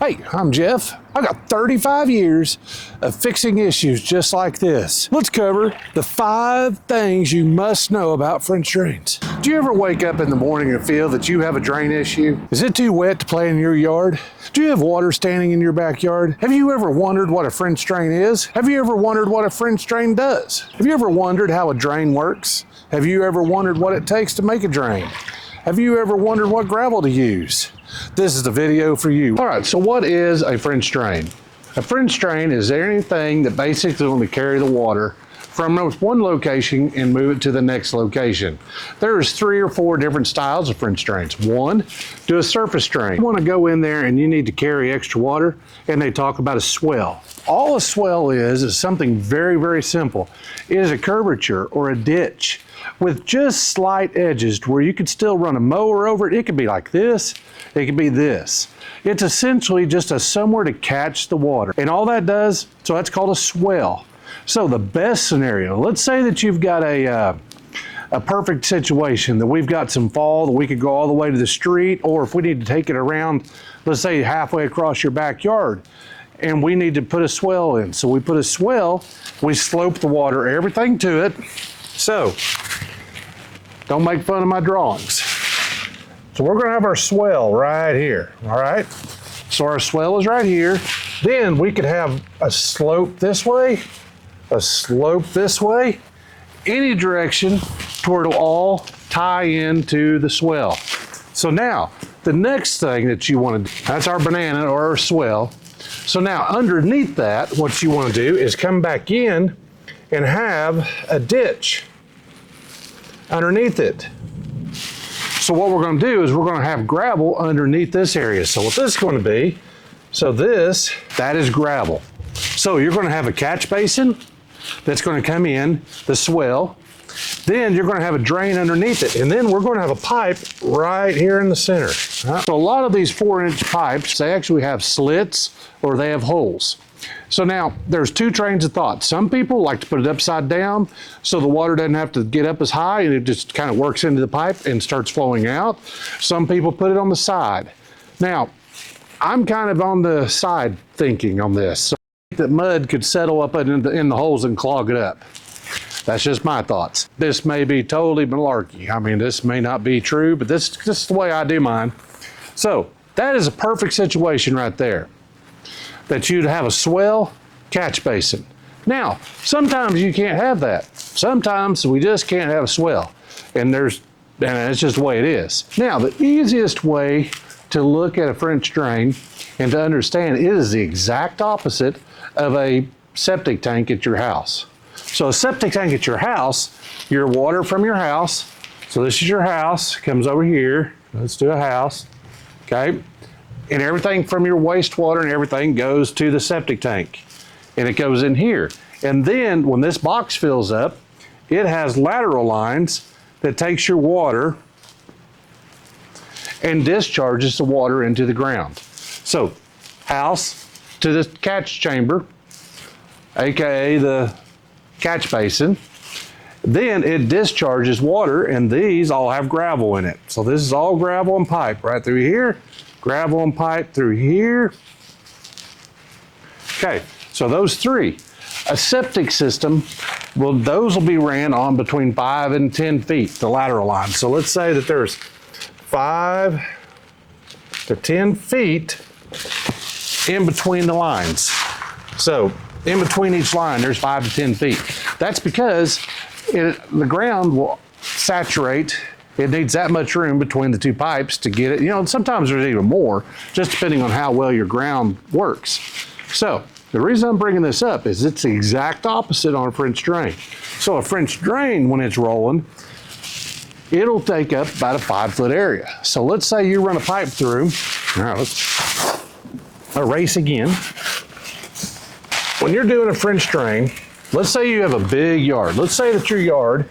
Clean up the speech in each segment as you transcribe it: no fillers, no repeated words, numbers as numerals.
Hey, I'm Jeff. I got 35 years of fixing issues just like this. Let's cover the 5 things you must know about French drains. Do you ever wake up in the morning and feel that you have a drain issue? Is it too wet to play in your yard? Do you have water standing in your backyard? Have you ever wondered what a French drain is? Have you ever wondered what a French drain does? Have you ever wondered how a drain works? Have you ever wondered what it takes to make a drain? Have you ever wondered what gravel to use? This is the video for you. All right, so what is a French drain? A French drain is anything that basically is going to carry the water from one location and move it to the next location. There's 3 or 4 different styles of French drains. One, do a surface drain. You want to go in there and you need to carry extra water, and they talk about a swell. All a swell is something very, very simple. It is a curvature or a ditch with just slight edges to where you could still run a mower over it. It could be like this, it could be this. It's essentially just somewhere to catch the water. And all that does, so that's called a swell. So the best scenario, let's say that you've got a perfect situation, that we've got some fall that we could go all the way to the street, or if we need to take it around, let's say halfway across your backyard, and we need to put a swell in. So we put a swell, we slope the water, everything to it. So don't make fun of my drawings. So we're gonna have our swell right here, all right? So our swell is right here. Then we could have a slope this way, a slope this way, any direction toward it'll all tie into the swell. So now, the next thing that you want to do, that's our banana or our swell. So now underneath that, what you want to do is come back in and have a ditch underneath it. So what we're going to do is we're going to have gravel underneath this area. So what this is going to be, so that is gravel. So you're going to have a catch basin that's going to come in, the swell. Then you're going to have a drain underneath it. And then we're going to have a pipe right here in the center. So a lot of these 4-inch pipes, they actually have slits or they have holes. So now there's 2 trains of thought. Some people like to put it upside down so the water doesn't have to get up as high and it just kind of works into the pipe and starts flowing out. Some people put it on the side. Now, I'm kind of on the side thinking on this. So that mud could settle up in the holes and clog it up. That's just my thoughts. This may be totally malarkey. I mean, this may not be true, but this is the way I do mine. So that is a perfect situation right there, that you'd have a swell catch basin. Now, sometimes you can't have that. Sometimes we just can't have a swell, and it's just the way it is. Now, the easiest way to look at a French drain and to understand it is the exact opposite of a septic tank at your house. So a septic tank at your house, your water from your house, so this is your house, comes over here, let's do a house, okay? And everything from your wastewater and everything goes to the septic tank, and it goes in here. And then when this box fills up, it has lateral lines that takes your water and discharges the water into the ground. So house to the catch chamber, AKA the catch basin. Then it discharges water, and these all have gravel in it. So this is all gravel and pipe right through here, gravel and pipe through here. Okay, so those 3. A septic system, well, those will be ran on between 5 and 10 feet, the lateral line. So let's say that there's 5 to 10 feet in between the lines. So in between each line, there's 5 to 10 feet. That's because the ground will saturate. It needs that much room between the 2 pipes to get it. You know, sometimes there's even more, just depending on how well your ground works. So the reason I'm bringing this up is it's the exact opposite on a French drain. So a French drain, when it's rolling, it'll take up about a 5-foot area. So let's say you run a pipe through. All right, let's erase again. When you're doing a French drain, let's say you have a big yard. Let's say that your yard,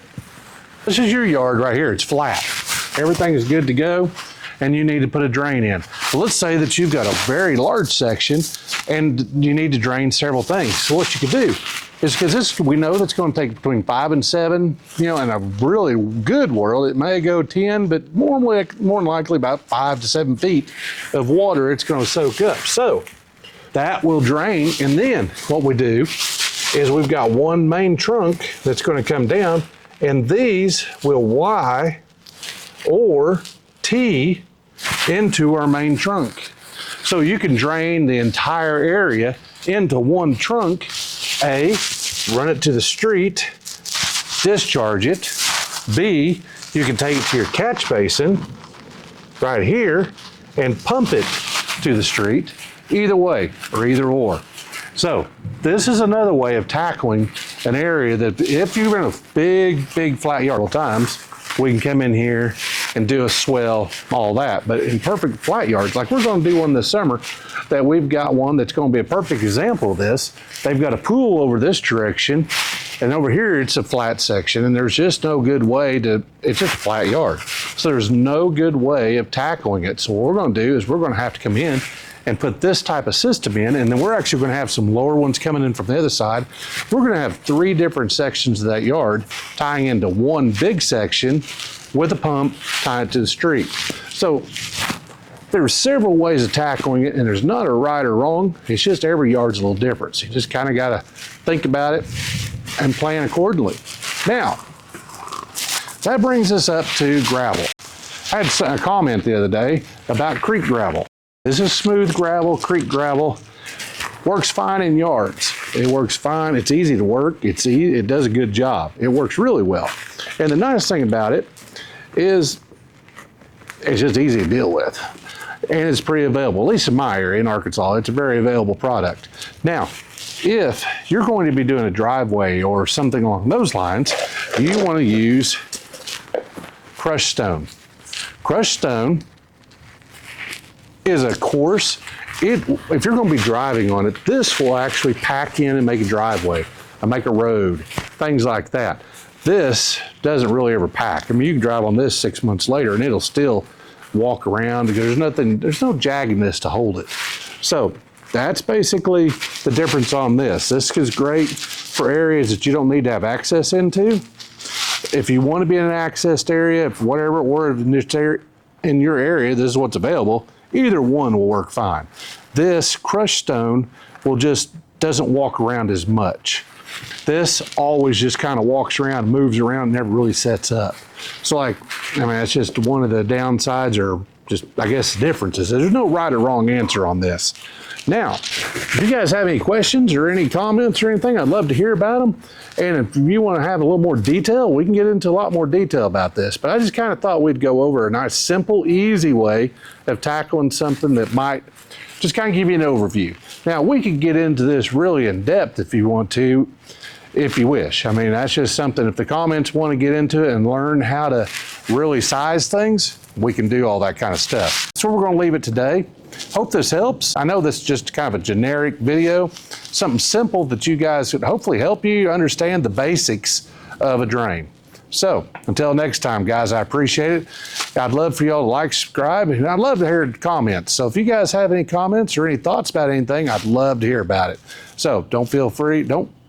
this is your yard right here, it's flat. Everything is good to go, and you need to put a drain in. Well, let's say that you've got a very large section and you need to drain several things. So what you could do is, because we know that's going to take between 5 and 7, in a really good world, it may go 10, but more than likely about 5 to 7 feet of water it's going to soak up. So that will drain, and then what we do is we've got one main trunk that's going to come down, and these will Y or T into our main trunk. So you can drain the entire area into one trunk. A, run it to the street, discharge it. B, you can take it to your catch basin right here and pump it to the street. Either way, or either or. So this is another way of tackling an area that if you're in a big flat yard, all times we can come in here and do a swell, all that. But in perfect flat yards, like we're going to do one this summer, that we've got one that's going to be a perfect example of this. They've got a pool over this direction, and over here it's a flat section, and there's just no good way to, it's just a flat yard. So there's no good way of tackling it. So what we're going to do is we're going to have to come in and put this type of system in, and then we're actually going to have some lower ones coming in from the other side. We're going to have 3 different sections of that yard tying into one big section with a pump tied to the street. So there are several ways of tackling it, and there's not a right or wrong. It's just every yard's a little different. So you just kind of got to think about it and plan accordingly. Now, that brings us up to gravel. I had a comment the other day about creek gravel. This is smooth gravel, creek gravel. Works fine in yards. It works fine. It's easy to work. It does a good job. It works really well. And the nice thing about it is it's just easy to deal with. And it's pretty available, at least in my area in Arkansas. It's a very available product. Now, if you're going to be doing a driveway or something along those lines, you want to use crushed stone. Crushed stone is a coarse, if you're going to be driving on it, this will actually pack in and make a driveway, and make a road, things like that. This doesn't really ever pack. I mean, you can drive on this 6 months later and it'll still walk around because there's no jaggedness to hold it. So that's basically the difference on this. This is great for areas that you don't need to have access into. If you want to be in an accessed area, if whatever word in your area, this is what's available. Either one will work fine. This crushed stone doesn't walk around as much. This always just kind of walks around, moves around, and never really sets up. So that's just one of the downsides, or just, I guess, differences. There's no right or wrong answer on this. Now, if you guys have any questions or any comments or anything, I'd love to hear about them. And if you want to have a little more detail, we can get into a lot more detail about this. But I just kind of thought we'd go over a nice, simple, easy way of tackling something that might just kind of give you an overview. Now, we could get into this really in depth if you want to, if you wish. I mean, that's just something, if the comments want to get into it and learn how to really size things, we can do all that kind of stuff. So we're going to leave it today. Hope this helps. I know this is just kind of a generic video, something simple that you guys could hopefully help you understand the basics of a drain. So until next time, guys, I appreciate it. I'd love for y'all to like, subscribe, and I'd love to hear comments. So if you guys have any comments or any thoughts about anything, I'd love to hear about it. So don't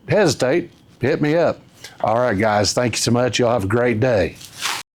hesitate, hit me up. All right, guys, thank you so much. Y'all have a great day.